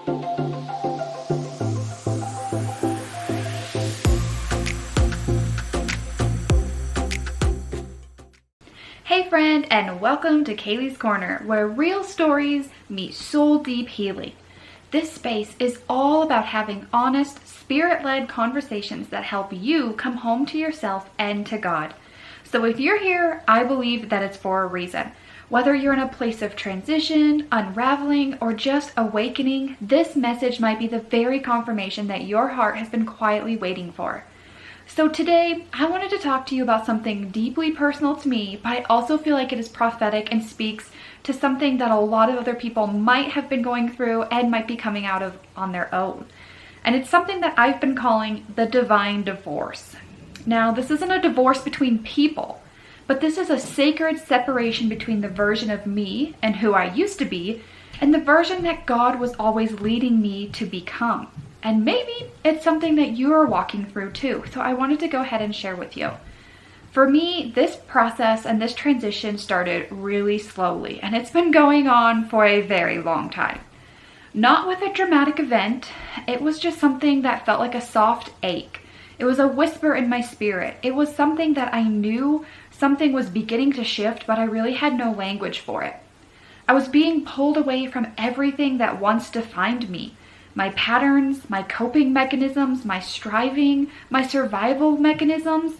Hey friend, and welcome to Kaley's Corner, where real stories meet soul-deep healing. This space is all about having honest, spirit-led conversations that help you come home to yourself and to God. So if you're here, I believe that it's for a reason. Whether you're in a place of transition, unraveling, or just awakening, this message might be the very confirmation that your heart has been quietly waiting for. So today, I wanted to talk to you about something deeply personal to me, but I also feel like it is prophetic and speaks to something that a lot of other people might have been going through and might be coming out of on their own. And it's something that I've been calling the divine divorce. Now, this isn't a divorce between people, but this is a sacred separation between the version of me and who I used to be and the version that God was always leading me to become. And maybe it's something that you are walking through too. So I wanted to go ahead and share with you. For me, this process and this transition started really slowly, and it's been going on for a very long time. Not with a dramatic event. It was just something that felt like a soft ache. It was a whisper in my spirit. It was something that I knew something was beginning to shift, but I really had no language for it. I was being pulled away from everything that once defined me. My patterns, my coping mechanisms, my striving, my survival mechanisms,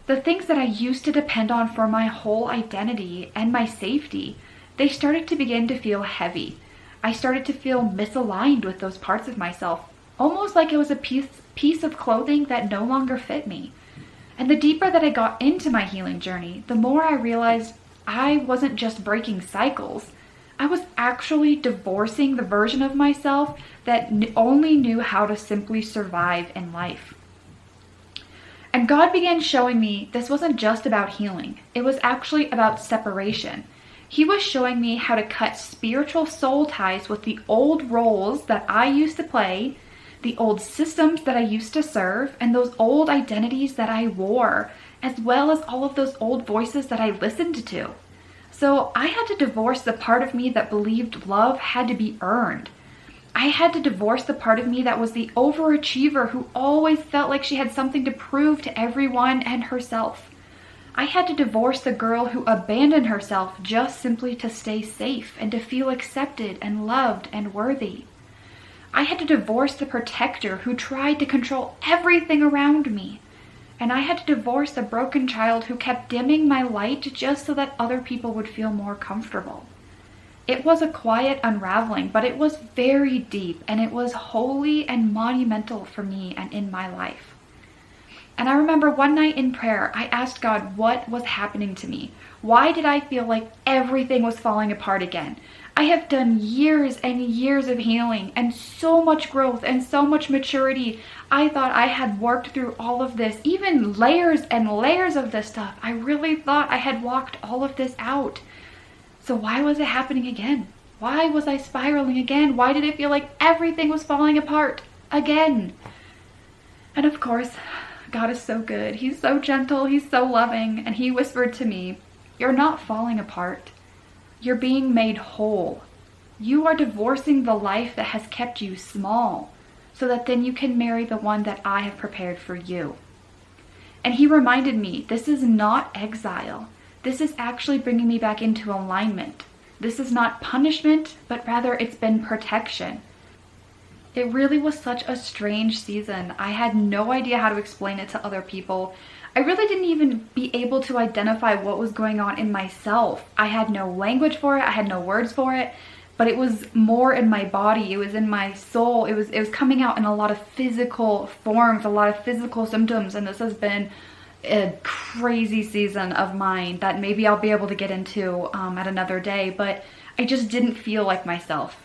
the things that I used to depend on for my whole identity and my safety, they started to begin to feel heavy. I started to feel misaligned with those parts of myself, almost like it was a piece of clothing that no longer fit me. And the deeper that I got into my healing journey, the more I realized I wasn't just breaking cycles. I was actually divorcing the version of myself that only knew how to simply survive in life. And God began showing me this wasn't just about healing. It was actually about separation. He was showing me how to cut spiritual soul ties with the old roles that I used to play, the old systems that I used to serve, and those old identities that I wore, as well as all of those old voices that I listened to. So I had to divorce the part of me that believed love had to be earned. I had to divorce the part of me that was the overachiever who always felt like she had something to prove to everyone and herself. I had to divorce the girl who abandoned herself just simply to stay safe and to feel accepted and loved and worthy. I had to divorce the protector who tried to control everything around me. And I had to divorce the broken child who kept dimming my light just so that other people would feel more comfortable. It was a quiet unraveling, but it was very deep, and it was holy and monumental for me and in my life. And I remember one night in prayer, I asked God what was happening to me. Why did I feel like everything was falling apart again? I have done years and years of healing and so much growth and so much maturity. I thought I had worked through all of this, even layers and layers of this stuff. I really thought I had walked all of this out. So why was it happening again? Why was I spiraling again? Why did it feel like everything was falling apart again? And of course, God is so good. He's so gentle. He's so loving. And he whispered to me, "You're not falling apart. You're being made whole. You are divorcing the life that has kept you small so that then you can marry the one that I have prepared for you." And he reminded me, this is not exile. This is actually bringing me back into alignment. This is not punishment, but rather it's been protection. It really was such a strange season. I had no idea how to explain it to other people. I really didn't even be able to identify what was going on in myself. I had no language for it. I had no words for it, but it was more in my body. It was in my soul. It was coming out in a lot of physical forms, a lot of physical symptoms. And this has been a crazy season of mine that maybe I'll be able to get into at another day, but I just didn't feel like myself.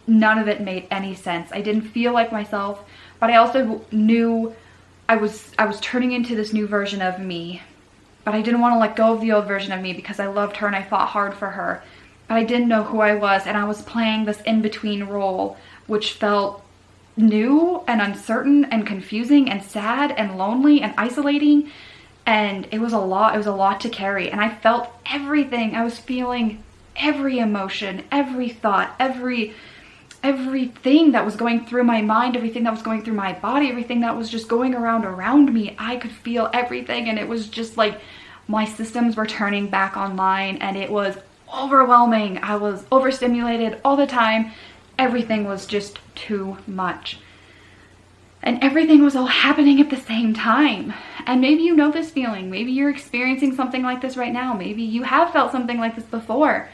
None of it made any sense. I didn't feel like myself, but I also knew I was turning into this new version of me, but I didn't want to let go of the old version of me because I loved her and I fought hard for her, but I didn't know who I was, and I was playing this in-between role, which felt new and uncertain and confusing and sad and lonely and isolating, and it was a lot to carry. And I felt everything. I was feeling every emotion, every thought, every everything that was going through my mind, everything that was going through my body, everything that was just going around me, I could feel everything. And it was just like my systems were turning back online, and it was overwhelming. I was overstimulated all the time. Everything was just too much. And everything was all happening at the same time. And maybe you know this feeling. Maybe you're experiencing something like this right now. Maybe you have felt something like this before.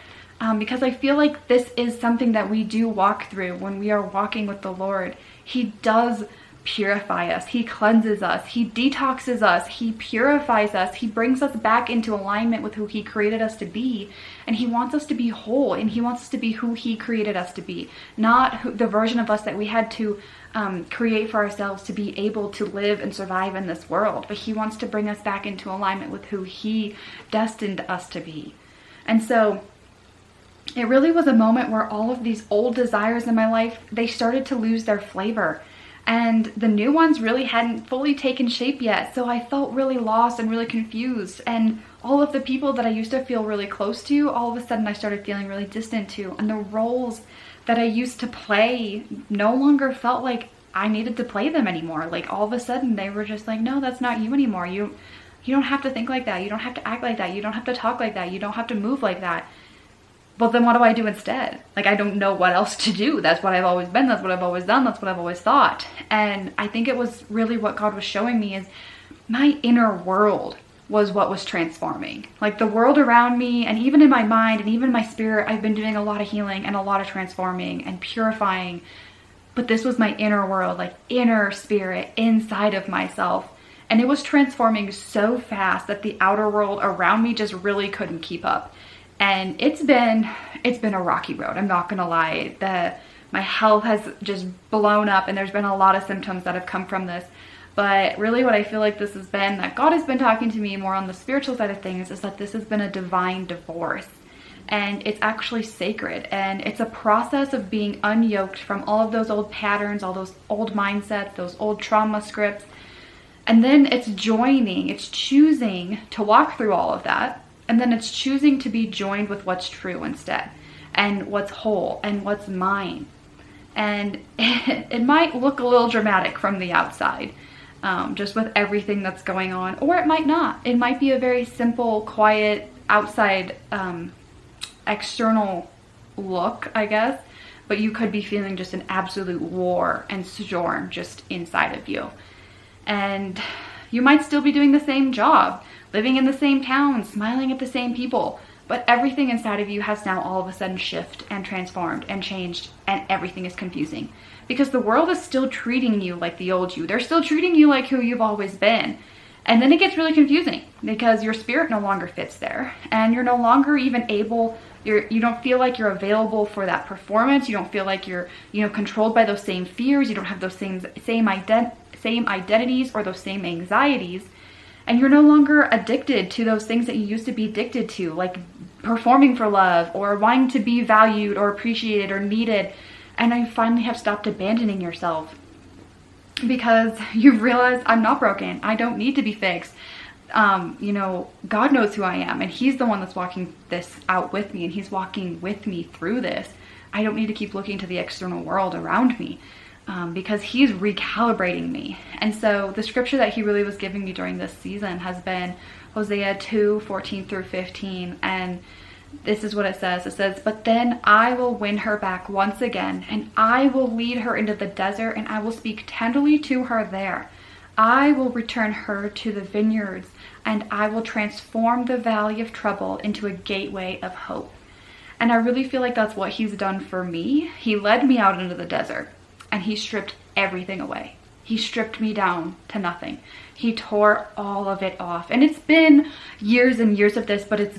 Because I feel like this is something that we do walk through when we are walking with the Lord. He does purify us. He cleanses us. He detoxes us. He purifies us. He brings us back into alignment with who he created us to be. And he wants us to be whole, and he wants us to be who he created us to be, not the version of us that we had to create for ourselves to be able to live and survive in this world. But he wants to bring us back into alignment with who he destined us to be. And so it really was a moment where all of these old desires in my life, they started to lose their flavor. And the new ones really hadn't fully taken shape yet. So I felt really lost and really confused. And all of the people that I used to feel really close to, all of a sudden I started feeling really distant to. And the roles that I used to play no longer felt like I needed to play them anymore. Like all of a sudden they were just like, no, that's not you anymore. You don't have to think like that. You don't have to act like that. You don't have to talk like that. You don't have to move like that. Well, then what do I do instead? Like, I don't know what else to do. That's what I've always been. That's what I've always done. That's what I've always thought. And I think it was really what God was showing me is my inner world was what was transforming. Like the world around me, and even in my mind and even my spirit, I've been doing a lot of healing and a lot of transforming and purifying. But this was my inner world, like inner spirit inside of myself. And it was transforming so fast that the outer world around me just really couldn't keep up. And it's been a rocky road. I'm not gonna lie. My health has just blown up, and there's been a lot of symptoms that have come from this. But really what I feel like this has been, that God has been talking to me more on the spiritual side of things, is that this has been a divine divorce. And it's actually sacred. And it's a process of being unyoked from all of those old patterns, all those old mindsets, those old trauma scripts. And then it's choosing to walk through all of that. And then it's choosing to be joined with what's true instead, and what's whole, and what's mine. And it might look a little dramatic from the outside, just with everything that's going on, or it might not. It might be a very simple, quiet, outside, external look, I guess, but you could be feeling just an absolute war and storm just inside of you. And you might still be doing the same job, living in the same town, smiling at the same people, but everything inside of you has now all of a sudden shifted and transformed and changed, and everything is confusing because the world is still treating you like the old you. They're still treating you like who you've always been. And then it gets really confusing because your spirit no longer fits there, and you're no longer even able, you don't feel like you're available for that performance. You don't feel like you're, controlled by those same fears. You don't have those same identities or those same anxieties. And you're no longer addicted to those things that you used to be addicted to, like performing for love or wanting to be valued or appreciated or needed. And you finally have stopped abandoning yourself because you've realized, I'm not broken. I don't need to be fixed. God knows who I am, and he's the one that's walking this out with me, and he's walking with me through this. I don't need to keep looking to the external world around me. Because he's recalibrating me. And so the scripture that he really was giving me during this season has been Hosea 2:14-15. And this is what it says. It says, "But then I will win her back once again, and I will lead her into the desert, and I will speak tenderly to her there. I will return her to the vineyards, and I will transform the valley of trouble into a gateway of hope." And I really feel like that's what he's done for me. He led me out into the desert, and he stripped everything away. He stripped me down to nothing. He tore all of it off. And it's been years and years of this, but it's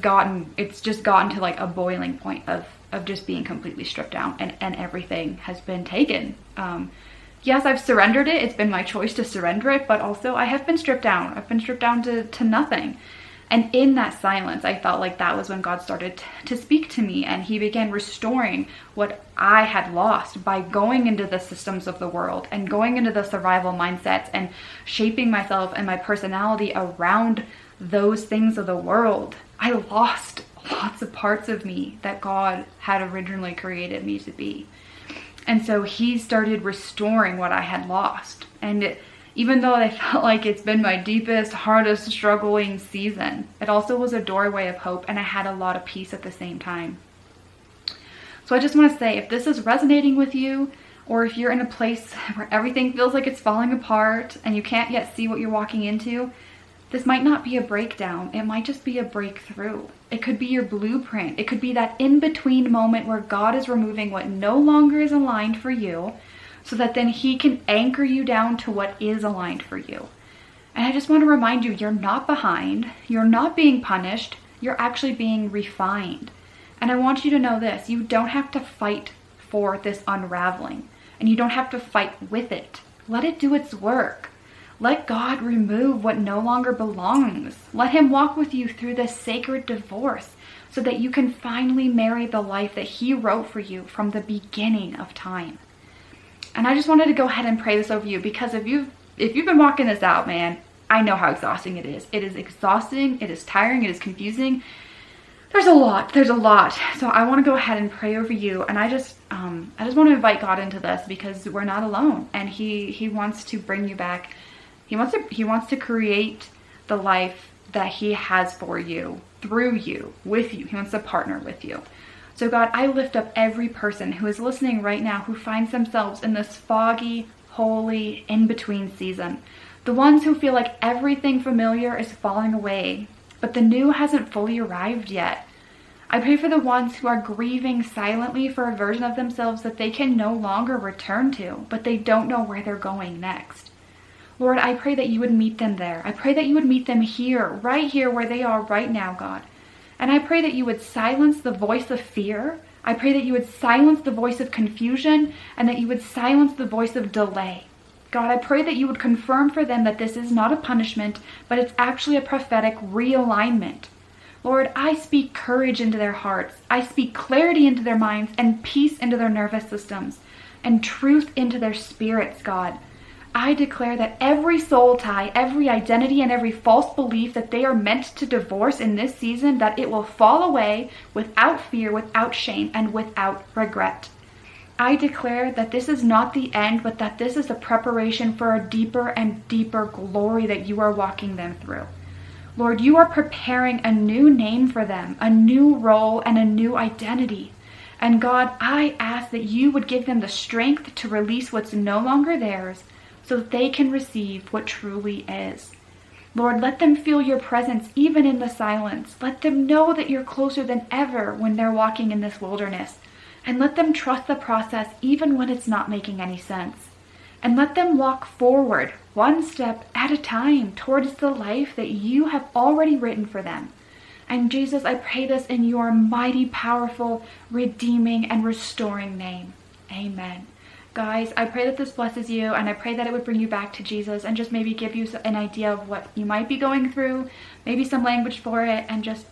just gotten to like a boiling point of just being completely stripped down, and everything has been taken. Yes, I've surrendered it. It's been my choice to surrender it, but also I have been stripped down. I've been stripped down to nothing. And in that silence, I felt like that was when God started to speak to me, and he began restoring what I had lost by going into the systems of the world and going into the survival mindsets and shaping myself and my personality around those things of the world. I lost lots of parts of me that God had originally created me to be. And so he started restoring what I had lost. And even though I felt like it's been my deepest, hardest, struggling season, it also was a doorway of hope, and I had a lot of peace at the same time. So I just want to say, if this is resonating with you, or if you're in a place where everything feels like it's falling apart and you can't yet see what you're walking into, this might not be a breakdown. It might just be a breakthrough. It could be your blueprint. It could be that in-between moment where God is removing what no longer is aligned for you, so that then he can anchor you down to what is aligned for you. And I just want to remind you, you're not behind. You're not being punished. You're actually being refined. And I want you to know this, you don't have to fight for this unraveling, and you don't have to fight with it. Let it do its work. Let God remove what no longer belongs. Let him walk with you through this sacred divorce so that you can finally marry the life that he wrote for you from the beginning of time. And I just wanted to go ahead and pray this over you, because if you've been walking this out, man, I know how exhausting it is. It is exhausting, it is tiring, it is confusing. There's a lot. So I want to go ahead and pray over you. And I just want to invite God into this, because we're not alone. And he wants to bring you back. He wants to create the life that he has for you, through you, with you. He wants to partner with you. So God, I lift up every person who is listening right now who finds themselves in this foggy, holy, in-between season. The ones who feel like everything familiar is falling away, but the new hasn't fully arrived yet. I pray for the ones who are grieving silently for a version of themselves that they can no longer return to, but they don't know where they're going next. Lord, I pray that you would meet them there. I pray that you would meet them here, right here where they are right now, God. And I pray that you would silence the voice of fear. I pray that you would silence the voice of confusion, and that you would silence the voice of delay. God, I pray that you would confirm for them that this is not a punishment, but it's actually a prophetic realignment. Lord, I speak courage into their hearts. I speak clarity into their minds, and peace into their nervous systems, and truth into their spirits, God. I declare that every soul tie, every identity, and every false belief that they are meant to divorce in this season, that it will fall away without fear, without shame, and without regret. I declare that this is not the end, but that this is a preparation for a deeper and deeper glory that you are walking them through. Lord, you are preparing a new name for them, a new role, and a new identity. And God, I ask that you would give them the strength to release what's no longer theirs, so that they can receive what truly is. Lord, let them feel your presence even in the silence. Let them know that you're closer than ever when they're walking in this wilderness. And let them trust the process even when it's not making any sense. And let them walk forward, one step at a time, towards the life that you have already written for them. And Jesus, I pray this in your mighty, powerful, redeeming, and restoring name. Amen. Guys, I pray that this blesses you, and I pray that it would bring you back to Jesus and just maybe give you an idea of what you might be going through, maybe some language for it, and just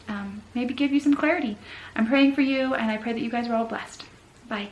maybe give you some clarity. I'm praying for you, and I pray that you guys are all blessed. Bye.